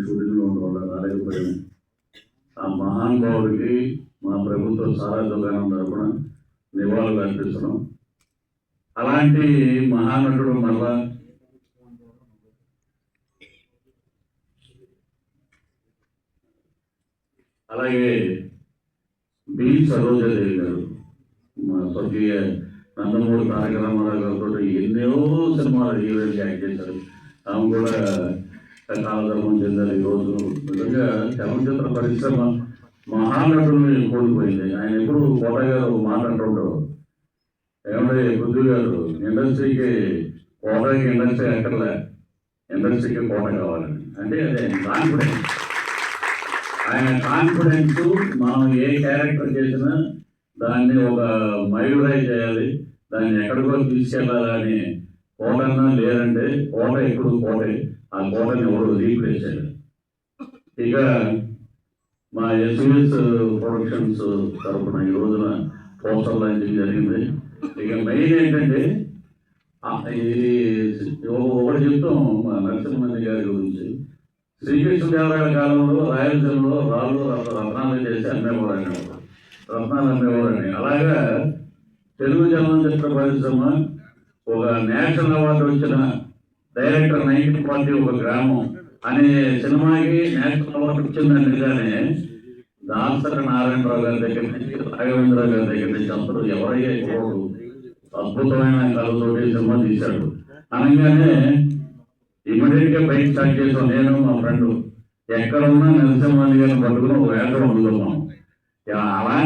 షూటింగ్లో ఉండడం వల్ల రాలేకపోయాము. ఆ మహానుభావుడికి మా ప్రభుత్వ సారా దుకాణం తరఫున నివాళులు అర్పిస్తున్నాం. అలాంటి మహానటుడు మళ్ళా అలాగే బి సరోజాదేవి గారు, మా స్వర్గీయ నందమూరి తారక రామారావు గారితో ఎన్నో సినిమాలు హీరోయిన్గా యాక్ట్ చేశారు. ఆమె కూడా కాలధర్మం చెందారు. ఈరోజు నిజంగా చలనచిత్ర పరిశ్రమ మహానటుల్ని కోల్పోయింది. ఆయన ఎప్పుడు కోట గారు మాట్లాడుతుంటారు, ఏమంటే పృథ్వీ గారు ఇండస్ట్రీకి కోటకి ఇండస్ట్రీ ఎక్కర్లే, ఇండస్ట్రీకి కోట కావాలని. అంటే అదే కాన్ఫిడెన్స్, ఆయన కాన్ఫిడెన్స్. మనం ఏ క్యారెక్టర్ చేసినా దాన్ని ఒక మైలురాయి చేయాలి, దాన్ని ఎక్కడికో తీసుకెళ్ళాలని కోటన్నా లేదంటే కోట ఎప్పుడు కోటే, ఆ కోటని ఎవరు రీప్లేస్ చేయాలి. ఇక మా ఎస్విఎస్ ప్రొడక్షన్స్ తరఫున ఈ రోజున పోస్టర్ లాంచింగ్ జరిగింది. ఇక మెయిన్ ఏంటంటే ఒకటి చెప్తాం మా నరసింహన్ గారి గురించి. శ్రీకృష్ణదేవరాయల కాలంలో రాయలసీమలో రాళ్ళు రత్నాలు చేసి అమ్మేవారని, రత్నాలు అమ్మేవారని. అలాగా తెలుగు చలనచిత్ర పరిశ్రమ ఒక నేషనల్ అవార్డు వచ్చిన డైరెక్టర్ 1940 ఒక గ్రామం అనే సినిమాకి నేషనల్ అవార్డు వచ్చిందంటేగానే దాసరి నారాయణరావు గారి దగ్గర నుంచి రాఘవేంద్రరావు గారి దగ్గర నుంచి అందరూ ఎవరయ్యే కోడు అద్భుతమైన కళతోటి సినిమా తీశాడు అనగానే ఇమీడియట్ గా బయట స్టార్ట్ చేసాం. నేను మా ఫ్రెండ్ ఎక్కడ ఉన్నా నరసింహన్ గారిని పట్టుకుని ఒక వేట వండుకున్నాం. అలా